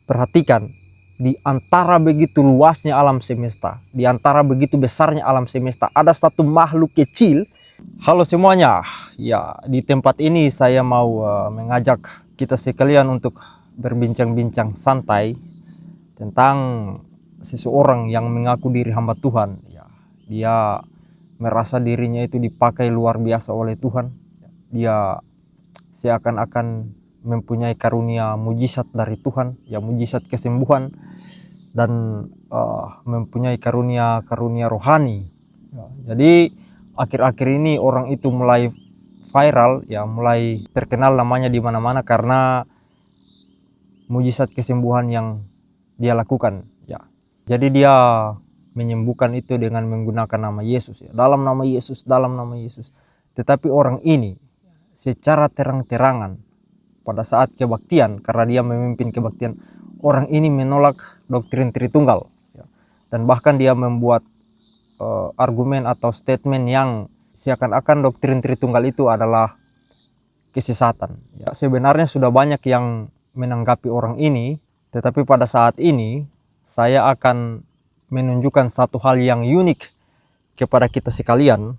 Perhatikan, di antara begitu luasnya alam semesta, di antara begitu besarnya alam semesta, ada satu makhluk kecil. Halo semuanya, ya di tempat ini saya mau mengajak kita sekalian untuk berbincang-bincang santai tentang seseorang yang mengaku diri hamba Tuhan. Ya, dia merasa dirinya itu dipakai luar biasa oleh Tuhan. Dia seakan-akan mempunyai karunia mujizat dari Tuhan, ya mujizat kesembuhan, dan mempunyai karunia rohani. Ya, jadi akhir-akhir ini orang itu mulai viral, ya mulai terkenal namanya di mana-mana karena mujizat kesembuhan yang dia lakukan. Ya, jadi dia menyembuhkan itu dengan menggunakan nama Yesus, ya. Dalam nama Yesus, dalam nama Yesus. Tetapi orang ini secara terang-terangan pada saat kebaktian, karena dia memimpin kebaktian, orang ini menolak doktrin Tritunggal, ya. Dan bahkan dia membuat argumen atau statement yang seakan-akan doktrin Tritunggal itu adalah kesesatan. Ya, sebenarnya sudah banyak yang menanggapi orang ini, tetapi pada saat ini saya akan menunjukkan satu hal yang unik kepada kita sekalian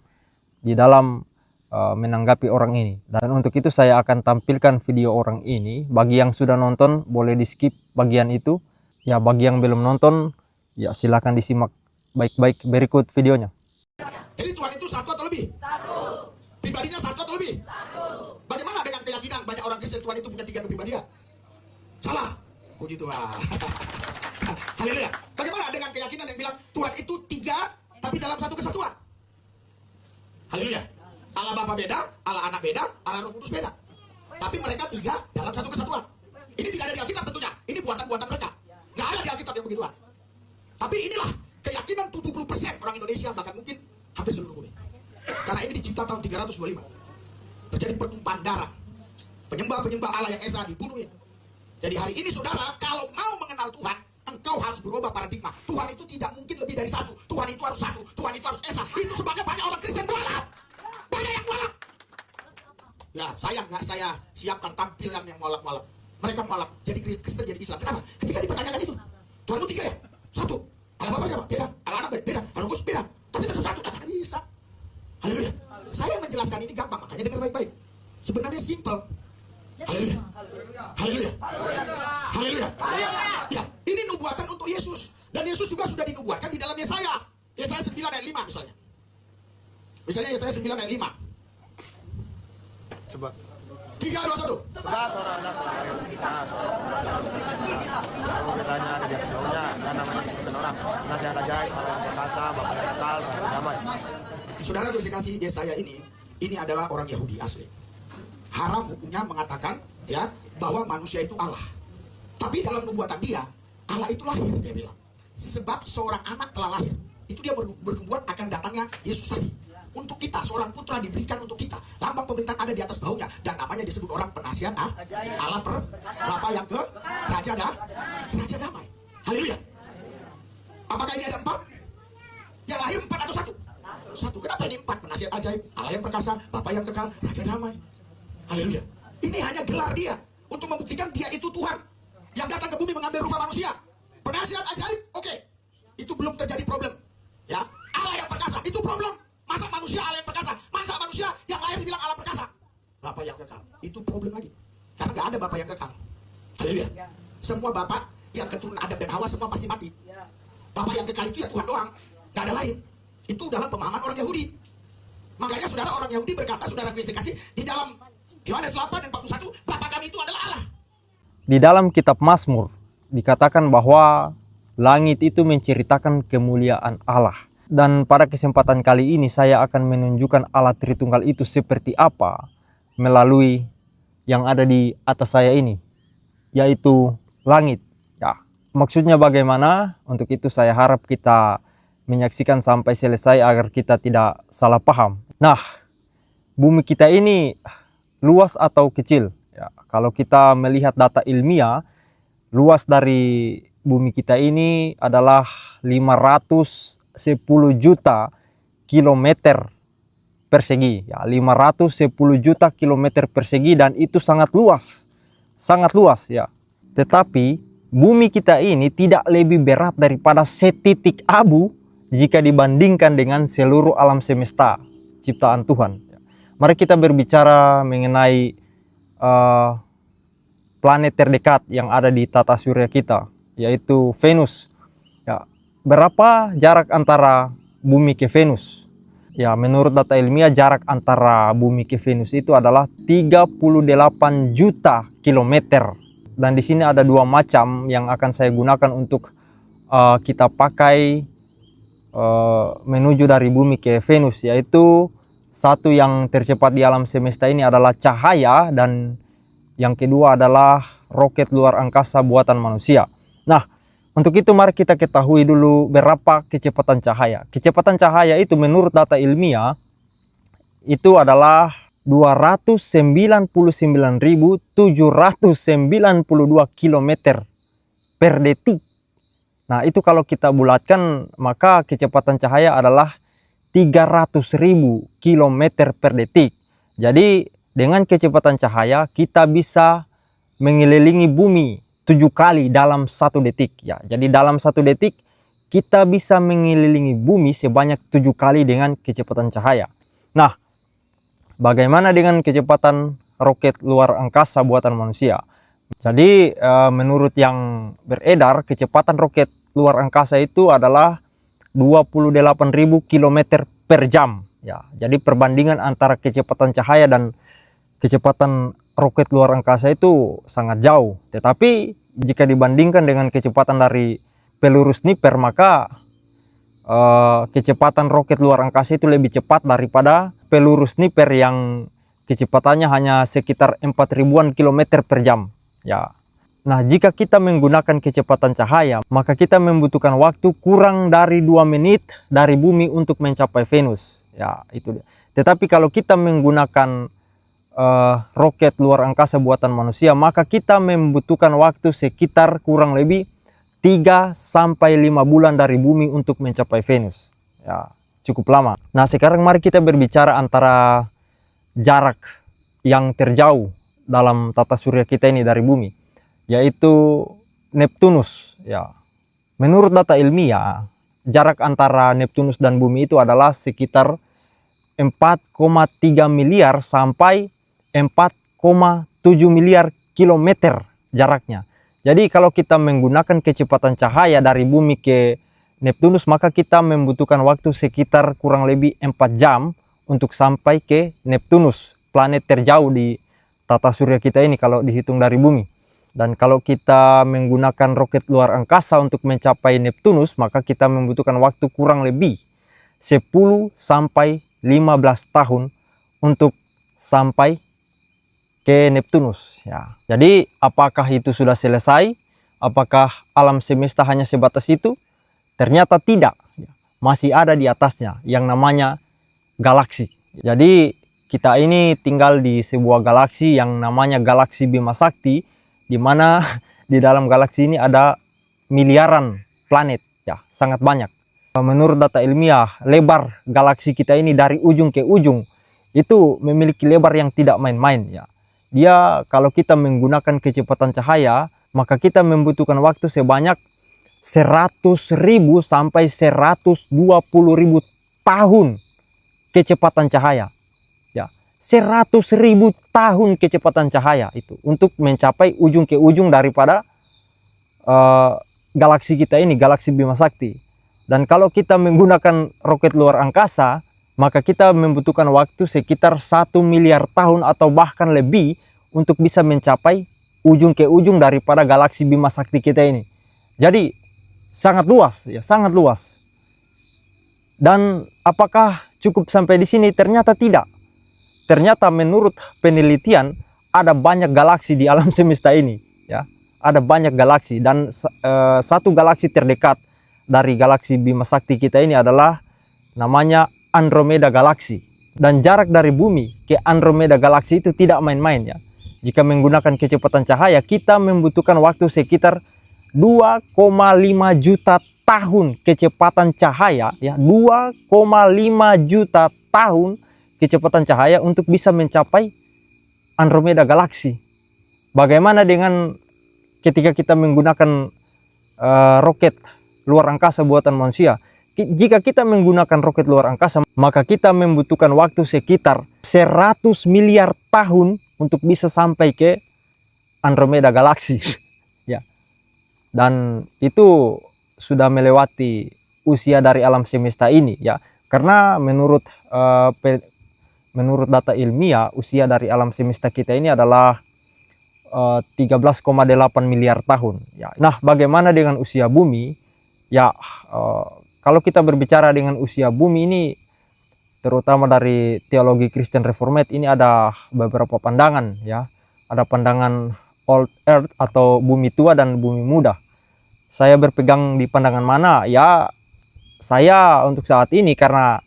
di dalam menanggapi orang ini. Dan untuk itu saya akan tampilkan video orang ini. Bagi yang sudah nonton boleh di skip bagian itu, ya bagi yang belum nonton ya silakan disimak baik-baik berikut videonya. Jadi Tuhan itu satu atau lebih? Satu. Pribadinya satu atau lebih? Satu. Bagaimana dengan keyakinan banyak orang Kristen Tuhan itu punya tiga kepribadian? Salah. Puji Tuhan. Haleluya. Bagaimana dengan keyakinan yang bilang Tuhan itu tiga tapi dalam satu kesatuan? Haleluya. Allah Bapa beda, Allah Anak beda, Allah Roh Kudus beda. Tapi mereka tiga dalam satu kesatuan. Ini tidak ada di Alkitab tentunya. Ini buatan-buatan mereka. Nggak ada di Alkitab yang begituan. Tapi inilah keyakinan 70% orang Indonesia, bahkan mungkin hampir seluruh bumi. Karena ini dicipta tahun 325. Terjadi pertumpahan darah. Penyembah-penyembah Allah yang esa dibunuhin. Jadi hari ini saudara, kalau mau mengenal Tuhan, engkau harus berubah paradigma. Tuhan itu tidak mungkin lebih dari satu. Tuhan itu harus satu. Tuhan itu harus esa. Itu sebabnya banyak orang Kristen mualaf. Banyak yang mualaf. Ya, sayang nggak saya siapkan tampilan yang mualaf-mualaf. Mereka mualaf. Jadi Kristen jadi Islam. Kenapa? Ketika dipertanyakan itu, Tuhanmu tiga ya? Satu. Allah Bapa siapa? Beda. Allah Anak beda. Allah Roh Kudus beda. Tapi tetap satu. Tak bisa. Haleluya. Saya menjelaskan ini gampang, makanya dengar baik-baik. Sebenarnya simple. Haleluya. Haleluya. Haleluya. Ya, ini nubuatan untuk Yesus. Dan Yesus juga sudah dinubuatkan di dalam Yesaya. Yesaya 9 ayat 5 misalnya. Misalnya Yesaya 9 ayat 5. Coba. 3, 2, 1. Sebab seorang anak kalau bertanya ada yang jauhnya dan namanya Yesus orang nasihat ajaib orang yang perkasa Bapa yang kekal dan damai. Saudara kasih Yesaya ini adalah orang Yahudi asli. Haram hukumnya mengatakan ya bahwa manusia itu Allah. Tapi dalam nubuatan dia, Allah itu lahir, dia bilang. Sebab seorang anak telah lahir. Itu dia bernubuat akan datangnya Yesus tadi. Untuk kita, seorang putra diberikan untuk kita. Lambang pemerintahan ada di atas bahunya. Dan namanya disebut orang penasihat Allah Bapa yang ke Raja Damai. Haleluya. Apakah ini ada 4? Yang lahir 4 atau 1? 1. Kenapa ini 4? Penasihat ajaib, Allah yang perkasa, Bapa yang kekal, Raja Damai. Haleluya. Ini hanya gelar dia untuk membuktikan dia itu Tuhan yang datang ke bumi mengambil rupa manusia. Penasihat ajaib, oke. Itu belum terjadi problem. Ya, Allah yang perkasa itu problem. Masa manusia Allah yang perkasa? Masa manusia yang lahir dibilang Allah perkasa? Bapa yang kekal. Itu problem lagi. Karena nggak ada Bapa yang kekal. Haleluya. Semua Bapa yang keturunan Adam dan Hawa semua pasti mati. Bapa yang kekal itu ya Tuhan doang. Nggak ada lain. Itu dalam pemahaman orang Yahudi. Makanya saudara orang Yahudi berkata, saudara yang saya kasih, di dalam Yohanes 8 dan 41, Bapa kami itu adalah Allah. Di dalam kitab Mazmur dikatakan bahwa langit itu menceritakan kemuliaan Allah. Dan pada kesempatan kali ini saya akan menunjukkan Allah Tritunggal itu seperti apa melalui yang ada di atas saya ini, yaitu langit. Ya, maksudnya bagaimana? Untuk itu saya harap kita menyaksikan sampai selesai agar kita tidak salah paham. Nah, bumi kita ini luas atau kecil? Ya, kalau kita melihat data ilmiah, luas dari bumi kita ini adalah 510 juta kilometer persegi, ya 510 juta kilometer persegi, dan itu sangat luas ya. Tetapi bumi kita ini tidak lebih berat daripada setitik abu jika dibandingkan dengan seluruh alam semesta ciptaan Tuhan. Mari kita berbicara mengenai planet terdekat yang ada di tata surya kita, yaitu Venus. Ya, berapa jarak antara bumi ke Venus? Ya, menurut data ilmiah jarak antara bumi ke Venus itu adalah 38 juta kilometer. Dan di sini ada dua macam yang akan saya gunakan untuk kita pakai menuju dari bumi ke Venus, yaitu satu yang tercepat di alam semesta ini adalah cahaya, dan yang kedua adalah roket luar angkasa buatan manusia. Nah, untuk itu mari kita ketahui dulu berapa kecepatan cahaya. Kecepatan cahaya itu menurut data ilmiah itu adalah 299.792 km per detik. Nah, itu kalau kita bulatkan maka kecepatan cahaya adalah 300.000 km per detik. Jadi dengan kecepatan cahaya kita bisa mengelilingi bumi 7 kali dalam 1 detik. Ya, jadi dalam 1 detik kita bisa mengelilingi bumi sebanyak 7 kali dengan kecepatan cahaya. Nah, bagaimana dengan kecepatan roket luar angkasa buatan manusia? Jadi menurut yang beredar, kecepatan roket luar angkasa itu adalah 28.000 km per jam. Ya, jadi perbandingan antara kecepatan cahaya dan kecepatan roket luar angkasa itu sangat jauh. Tetapi jika dibandingkan dengan kecepatan dari peluru sniper, maka kecepatan roket luar angkasa itu lebih cepat daripada peluru sniper yang kecepatannya hanya sekitar 4.000-an kilometer per jam. Ya. Nah, jika kita menggunakan kecepatan cahaya, maka kita membutuhkan waktu kurang dari 2 menit dari bumi untuk mencapai Venus. Ya, itu dia. Tetapi kalau kita menggunakan roket luar angkasa buatan manusia, maka kita membutuhkan waktu sekitar kurang lebih 3-5 bulan dari bumi untuk mencapai Venus. Ya, cukup lama. Nah, sekarang mari kita berbicara antara jarak yang terjauh dalam tata surya kita ini dari bumi, yaitu Neptunus. Ya, menurut data ilmiah, jarak antara Neptunus dan bumi itu adalah sekitar 4,3 miliar sampai 4,7 miliar kilometer jaraknya. Jadi kalau kita menggunakan kecepatan cahaya dari bumi ke Neptunus, maka kita membutuhkan waktu sekitar kurang lebih 4 jam untuk sampai ke Neptunus, planet terjauh di tata surya kita ini kalau dihitung dari bumi. Dan kalau kita menggunakan roket luar angkasa untuk mencapai Neptunus, maka kita membutuhkan waktu kurang lebih 10 sampai 15 tahun untuk sampai ke Neptunus. Ya. Jadi apakah itu sudah selesai? Apakah alam semesta hanya sebatas itu? Ternyata tidak. Masih ada di atasnya yang namanya galaksi. Jadi kita ini tinggal di sebuah galaksi yang namanya galaksi Bima Sakti, di mana di dalam galaksi ini ada miliaran planet, ya, sangat banyak. Menurut data ilmiah, lebar galaksi kita ini dari ujung ke ujung itu memiliki lebar yang tidak main-main, ya. Dia kalau kita menggunakan kecepatan cahaya, maka kita membutuhkan waktu sebanyak 100.000 sampai 120.000 tahun kecepatan cahaya. Ya, 100.000 tahun kecepatan cahaya itu untuk mencapai ujung ke ujung daripada galaksi kita ini, galaksi Bima Sakti. Dan kalau kita menggunakan roket luar angkasa, maka kita membutuhkan waktu sekitar 1 miliar tahun atau bahkan lebih untuk bisa mencapai ujung ke ujung daripada galaksi Bima Sakti kita ini. Jadi sangat luas, ya, sangat luas. Dan apakah cukup sampai di sini? Ternyata tidak. Ternyata menurut penelitian ada banyak galaksi di alam semesta ini, ya. Ada banyak galaksi, dan satu galaksi terdekat dari galaksi Bima Sakti kita ini adalah namanya Andromeda Galaksi. Dan jarak dari bumi ke Andromeda Galaksi itu tidak main-main, ya. Jika menggunakan kecepatan cahaya, kita membutuhkan waktu sekitar 2,5 juta tahun kecepatan cahaya, ya. 2,5 juta tahun kecepatan cahaya untuk bisa mencapai Andromeda Galaksi. Bagaimana dengan ketika kita menggunakan roket luar angkasa buatan manusia, jika kita menggunakan roket luar angkasa, maka kita membutuhkan waktu sekitar 100 miliar tahun untuk bisa sampai ke Andromeda galaksi. Ya. Dan itu sudah melewati usia dari alam semesta ini, ya. Karena menurut data ilmiah, usia dari alam semesta kita ini adalah 13,8 miliar tahun. Ya. Nah, bagaimana dengan usia bumi? Ya, kalau kita berbicara dengan usia bumi ini, terutama dari teologi Kristen Reformed, ini ada beberapa pandangan, ya. Ada pandangan Old Earth atau bumi tua dan bumi muda. Saya berpegang di pandangan mana? Ya, saya untuk saat ini karena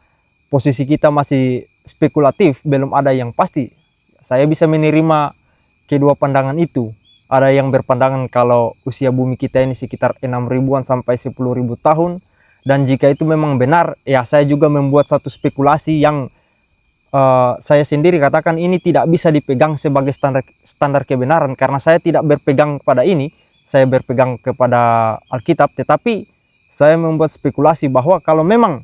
posisi kita masih spekulatif, belum ada yang pasti. Saya bisa menerima kedua pandangan itu. Ada yang berpandangan kalau usia bumi kita ini sekitar 6.000-an sampai 10.000 tahun. Dan jika itu memang benar, ya saya juga membuat satu spekulasi yang saya sendiri katakan ini tidak bisa dipegang sebagai standar kebenaran. Karena saya tidak berpegang pada ini, saya berpegang kepada Alkitab. Tetapi saya membuat spekulasi bahwa kalau memang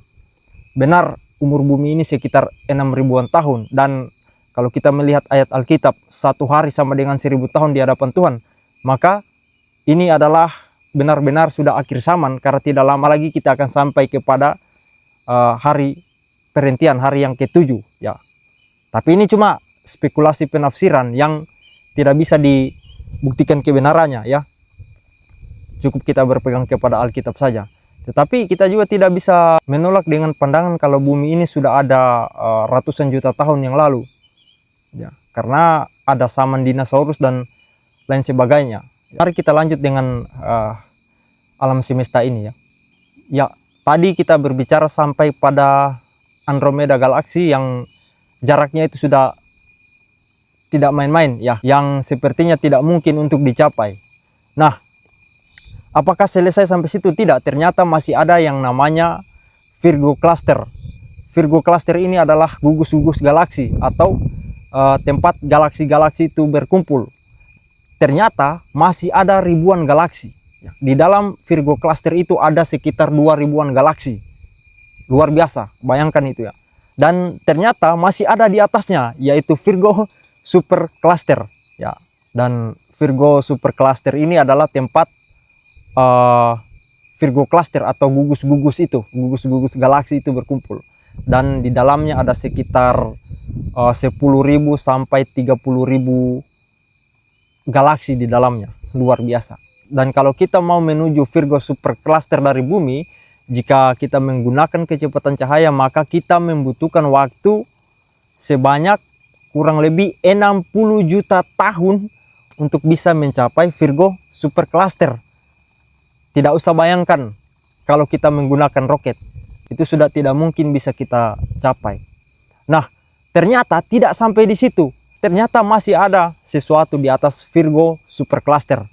benar umur bumi ini sekitar 6.000-an tahun. Dan kalau kita melihat ayat Alkitab, 1 hari sama dengan 1.000 tahun di hadapan Tuhan, maka ini adalah benar-benar sudah akhir zaman, karena tidak lama lagi kita akan sampai kepada hari perhentian, hari yang ke-7. Ya. Tapi ini cuma spekulasi penafsiran yang tidak bisa dibuktikan kebenarannya. Ya. Cukup kita berpegang kepada Alkitab saja. Tetapi kita juga tidak bisa menolak dengan pandangan kalau bumi ini sudah ada ratusan juta tahun yang lalu. Ya, karena ada zaman dinosaurus dan lain sebagainya. Mari kita lanjut dengan alam semesta ini, ya. Ya, tadi kita berbicara sampai pada Andromeda galaksi yang jaraknya itu sudah tidak main-main, ya, yang sepertinya tidak mungkin untuk dicapai. Nah, apakah selesai sampai situ? Tidak, ternyata masih ada yang namanya Virgo Cluster. Virgo Cluster ini adalah gugus-gugus galaksi atau tempat galaksi-galaksi itu berkumpul. Ternyata masih ada ribuan galaksi. Di dalam Virgo Cluster itu ada sekitar 2.000-an galaksi. Luar biasa, bayangkan itu, ya. Dan ternyata masih ada di atasnya, yaitu Virgo Super Cluster, ya. Dan Virgo Super Cluster ini adalah tempat Virgo Cluster atau gugus-gugus itu, gugus-gugus galaksi itu berkumpul. Dan di dalamnya ada sekitar 10.000 sampai 30.000 galaksi di dalamnya. Luar biasa. Dan kalau kita mau menuju Virgo Super Cluster dari bumi, jika kita menggunakan kecepatan cahaya, maka kita membutuhkan waktu sebanyak kurang lebih 60 juta tahun untuk bisa mencapai Virgo Super Cluster. Tidak usah bayangkan kalau kita menggunakan roket, itu sudah tidak mungkin bisa kita capai. Nah, ternyata tidak sampai di situ. Ternyata masih ada sesuatu di atas Virgo Super Cluster.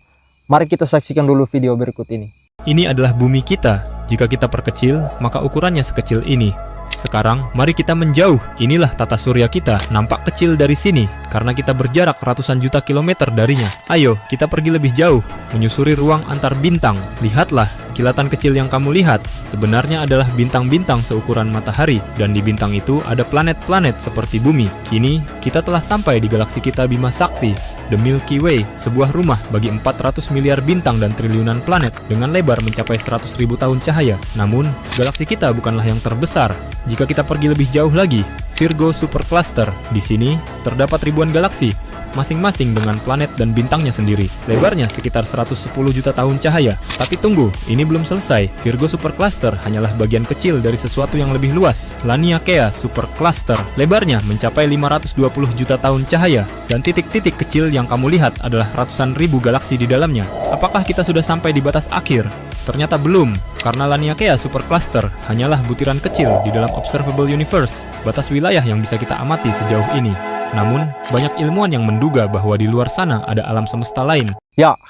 Mari kita saksikan dulu video berikut ini. Ini adalah bumi kita. Jika kita perkecil, maka ukurannya sekecil ini. Sekarang, mari kita menjauh. Inilah tata surya kita, nampak kecil dari sini, karena kita berjarak ratusan juta kilometer darinya. Ayo, kita pergi lebih jauh, menyusuri ruang antar bintang. Lihatlah, kilatan kecil yang kamu lihat, sebenarnya adalah bintang-bintang seukuran matahari, dan di bintang itu ada planet-planet seperti bumi. Kini, kita telah sampai di galaksi kita Bima Sakti, The Milky Way, sebuah rumah bagi 400 miliar bintang dan triliunan planet dengan lebar mencapai 100.000 tahun cahaya. Namun, galaksi kita bukanlah yang terbesar. Jika kita pergi lebih jauh lagi, Virgo Super Cluster. Di sini terdapat ribuan galaksi, masing-masing dengan planet dan bintangnya sendiri. Lebarnya sekitar 110 juta tahun cahaya. Tapi tunggu, ini belum selesai. Virgo Super Cluster hanyalah bagian kecil dari sesuatu yang lebih luas. Laniakea Super Cluster. Lebarnya mencapai 520 juta tahun cahaya. Dan titik-titik kecil yang kamu lihat adalah ratusan ribu galaksi di dalamnya. Apakah kita sudah sampai di batas akhir? Ternyata belum, karena Laniakea Super Cluster hanyalah butiran kecil di dalam Observable Universe, batas wilayah yang bisa kita amati sejauh ini. Namun, banyak ilmuwan yang menduga bahwa di luar sana ada alam semesta lain. Ya,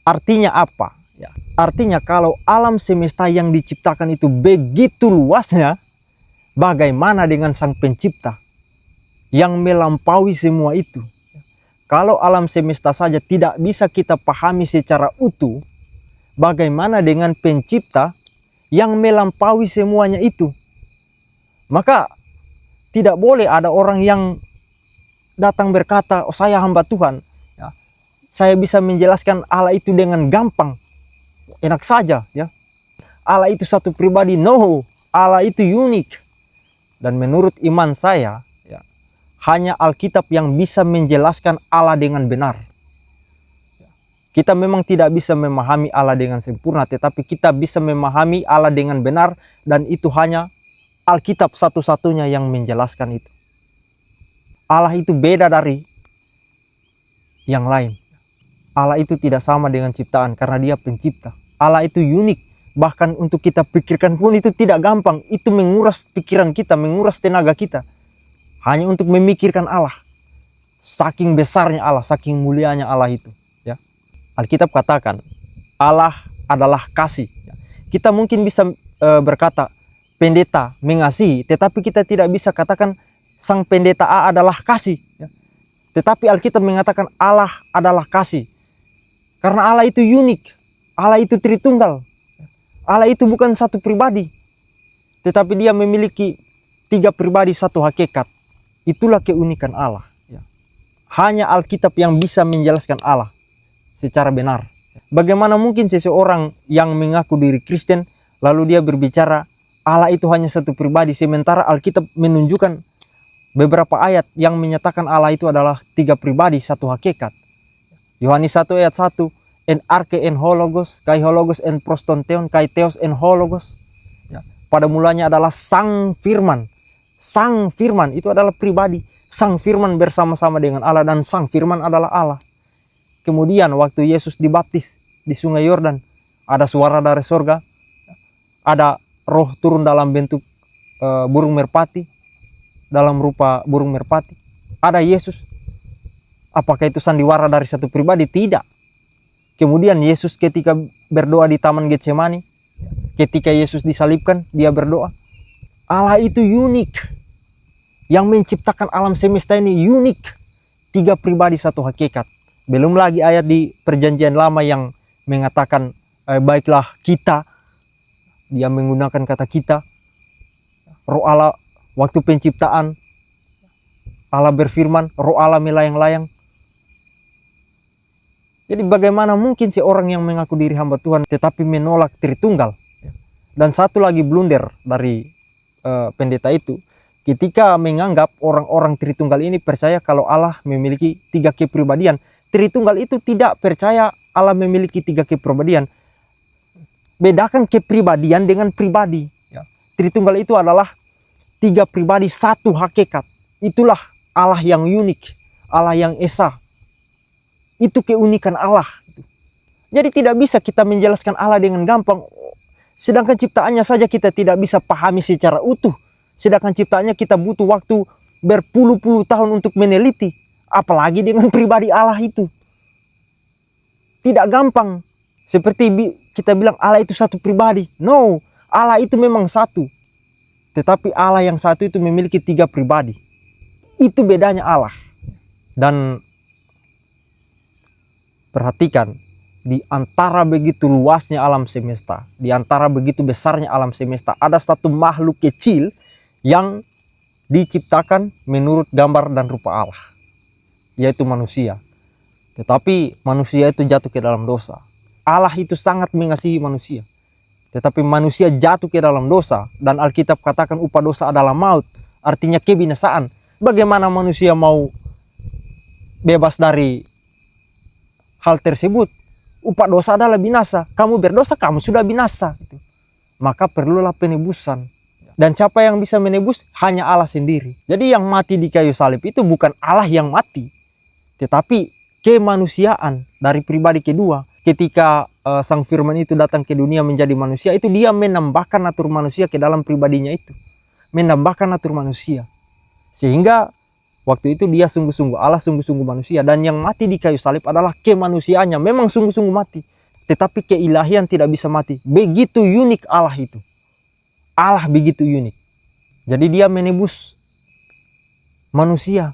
artinya apa? Ya, artinya kalau alam semesta yang diciptakan itu begitu luasnya, bagaimana dengan Sang Pencipta yang melampaui semua itu? Kalau alam semesta saja tidak bisa kita pahami secara utuh, bagaimana dengan pencipta yang melampaui semuanya itu? Maka tidak boleh ada orang yang datang berkata, oh saya hamba Tuhan, ya, saya bisa menjelaskan Allah itu dengan gampang, enak saja, ya. Allah itu satu pribadi. No, Allah itu unik. Dan menurut iman saya, ya, hanya Alkitab yang bisa menjelaskan Allah dengan benar. Kita memang tidak bisa memahami Allah dengan sempurna, tetapi kita bisa memahami Allah dengan benar, dan itu hanya Alkitab satu-satunya yang menjelaskan itu. Allah itu beda dari yang lain. Allah itu tidak sama dengan ciptaan karena dia pencipta. Allah itu unik. Bahkan untuk kita pikirkan pun itu tidak gampang. Itu menguras pikiran kita, menguras tenaga kita. Hanya untuk memikirkan Allah. Saking besarnya Allah, saking mulianya Allah itu. Ya. Alkitab katakan, Allah adalah kasih. Kita mungkin bisa berkata, pendeta mengasihi, tetapi kita tidak bisa katakan sang pendeta A adalah kasih. Ya. Tetapi Alkitab mengatakan Allah adalah kasih. Karena Allah itu unik. Allah itu Tritunggal. Allah itu bukan satu pribadi, tetapi dia memiliki 3 pribadi satu hakikat. Itulah keunikan Allah. Hanya Alkitab yang bisa menjelaskan Allah secara benar. Bagaimana mungkin seseorang yang mengaku diri Kristen lalu dia berbicara Allah itu hanya satu pribadi, sementara Alkitab menunjukkan beberapa ayat yang menyatakan Allah itu adalah 3 pribadi satu hakikat. Yohanes 1 ayat 1, en arche en hologos, kai hologos en prostonteon, kai theos en hologos. Ya. Pada mulanya adalah Sang Firman. Sang Firman itu adalah pribadi. Sang Firman bersama-sama dengan Allah, dan Sang Firman adalah Allah. Kemudian waktu Yesus dibaptis di Sungai Yordan, ada suara dari sorga, ada roh turun dalam bentuk burung merpati, dalam rupa burung merpati. Ada Yesus. Apakah itu sandiwara dari satu pribadi? Tidak. Kemudian Yesus ketika berdoa di Taman Getsemani, ketika Yesus disalibkan, dia berdoa. Allah itu unik. Yang menciptakan alam semesta ini unik. 3 pribadi satu hakikat. Belum lagi ayat di Perjanjian Lama yang mengatakan, baiklah kita. Dia menggunakan kata kita. Roh Allah waktu penciptaan, Allah berfirman, roh Allah melayang-layang. Jadi bagaimana mungkin seorang yang mengaku diri hamba Tuhan tetapi menolak Tritunggal? Dan satu lagi blunder dari pendeta itu, ketika menganggap orang-orang Tritunggal ini percaya kalau Allah memiliki 3 kepribadian. Tritunggal itu tidak percaya Allah memiliki 3 kepribadian. Bedakan kepribadian dengan pribadi. Tritunggal itu adalah 3 pribadi satu hakikat. Itulah Allah yang unik, Allah yang esa. Itu keunikan Allah. Jadi tidak bisa kita menjelaskan Allah dengan gampang. Sedangkan ciptaannya saja kita tidak bisa pahami secara utuh. Sedangkan ciptaannya kita butuh waktu berpuluh-puluh tahun untuk meneliti. Apalagi dengan pribadi Allah itu. Tidak gampang. Seperti kita bilang Allah itu satu pribadi. No, Allah itu memang satu. Tetapi Allah yang satu itu memiliki 3 pribadi. Itu bedanya Allah. Dan perhatikan, di antara begitu luasnya alam semesta, di antara begitu besarnya alam semesta, ada satu makhluk kecil yang diciptakan menurut gambar dan rupa Allah, yaitu manusia. Tetapi manusia itu jatuh ke dalam dosa. Allah itu sangat mengasihi manusia. Tetapi manusia jatuh ke dalam dosa, dan Alkitab katakan upah dosa adalah maut, artinya kebinasaan. Bagaimana manusia mau bebas dari hal tersebut? Upah dosa adalah binasa. Kamu berdosa, kamu sudah binasa. Maka perlulah penebusan. Dan siapa yang bisa menebus? Hanya Allah sendiri. Jadi yang mati di kayu salib itu bukan Allah yang mati, tetapi kemanusiaan dari pribadi kedua. Ketika Sang Firman itu datang ke dunia menjadi manusia, itu dia menambahkan natur manusia ke dalam pribadinya itu. Menambahkan natur manusia. Sehingga waktu itu dia sungguh-sungguh Allah, sungguh-sungguh manusia. Dan yang mati di kayu salib adalah kemanusiaannya. Memang sungguh-sungguh mati. Tetapi keilahian tidak bisa mati. Begitu unik Allah itu. Allah begitu unik. Jadi dia menebus manusia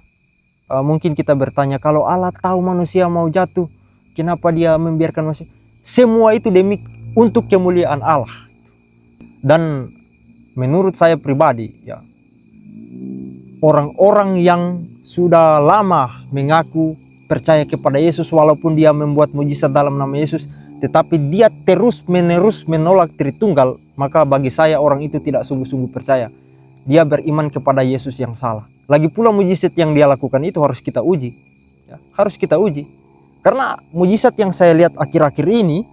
mungkin kita bertanya, kalau Allah tahu manusia mau jatuh, kenapa dia membiarkan manusia? Semua itu demi untuk kemuliaan Allah. Dan menurut saya pribadi, ya, orang-orang yang sudah lama mengaku percaya kepada Yesus walaupun dia membuat mujizat dalam nama Yesus, tetapi dia terus-menerus menolak Tritunggal, maka bagi saya orang itu tidak sungguh-sungguh percaya. Dia beriman kepada Yesus yang salah. Lagi pula mujizat yang dia lakukan itu harus kita uji. Ya, harus kita uji. Karena mujizat yang saya lihat akhir-akhir ini,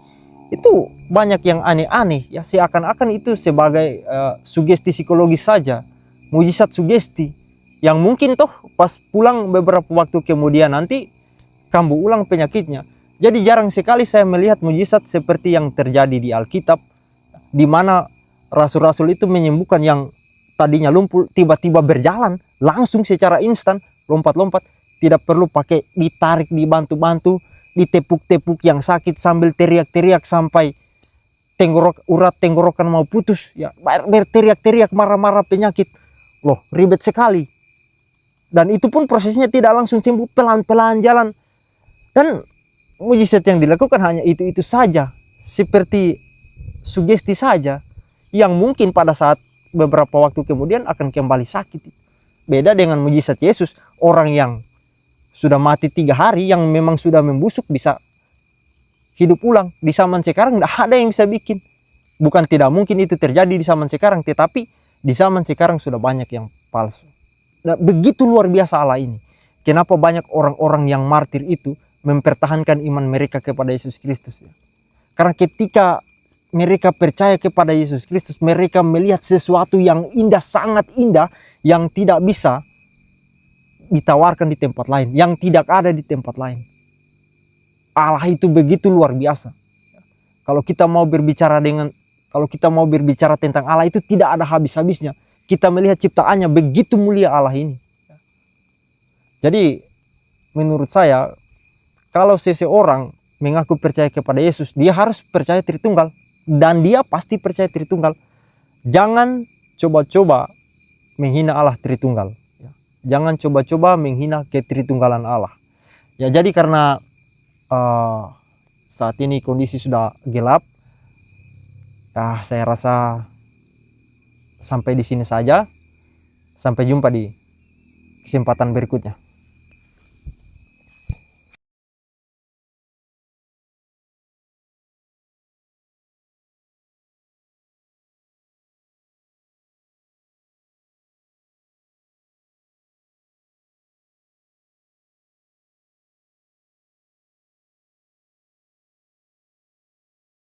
itu banyak yang aneh-aneh. Ya, seakan-akan itu sebagai sugesti psikologis saja. Mujizat sugesti. Yang mungkin toh pas pulang beberapa waktu kemudian nanti kambuh ulang penyakitnya. Jadi jarang sekali saya melihat mujizat seperti yang terjadi di Alkitab, di mana rasul-rasul itu menyembuhkan yang tadinya lumpuh tiba-tiba berjalan langsung secara instan, lompat-lompat, tidak perlu pakai ditarik, dibantu-bantu, ditepuk-tepuk yang sakit sambil teriak-teriak sampai urat tenggorokan mau putus, ya berteriak-teriak marah-marah penyakit. Loh, ribet sekali. Dan itu pun prosesnya tidak langsung sembuh, pelan-pelan jalan. Dan mujizat yang dilakukan hanya itu-itu saja, seperti sugesti saja, yang mungkin pada saat beberapa waktu kemudian akan kembali sakit. Beda dengan mujizat Yesus, orang yang sudah mati 3 hari, yang memang sudah membusuk, bisa hidup ulang. Di zaman sekarang tidak ada yang bisa bikin. Bukan tidak mungkin itu terjadi di zaman sekarang, tetapi di zaman sekarang sudah banyak yang palsu. Nah, begitu luar biasa Allah ini. Kenapa banyak orang-orang yang martir itu mempertahankan iman mereka kepada Yesus Kristus? Karena ketika mereka percaya kepada Yesus Kristus, mereka melihat sesuatu yang indah, sangat indah, yang tidak bisa ditawarkan di tempat lain, yang tidak ada di tempat lain. Allah itu begitu luar biasa. Kalau kita mau berbicara tentang Allah itu tidak ada habis-habisnya. Kita melihat ciptaannya, begitu mulia Allah ini. Jadi menurut saya, kalau seseorang mengaku percaya kepada Yesus, dia harus percaya Tritunggal. Dan dia pasti percaya Tritunggal. Jangan coba-coba menghina Allah Tritunggal. Jangan coba-coba menghina ketritunggalan Allah. Ya, jadi karena saat ini kondisi sudah gelap, ya saya rasa sampai di sini saja. Sampai jumpa di kesempatan berikutnya.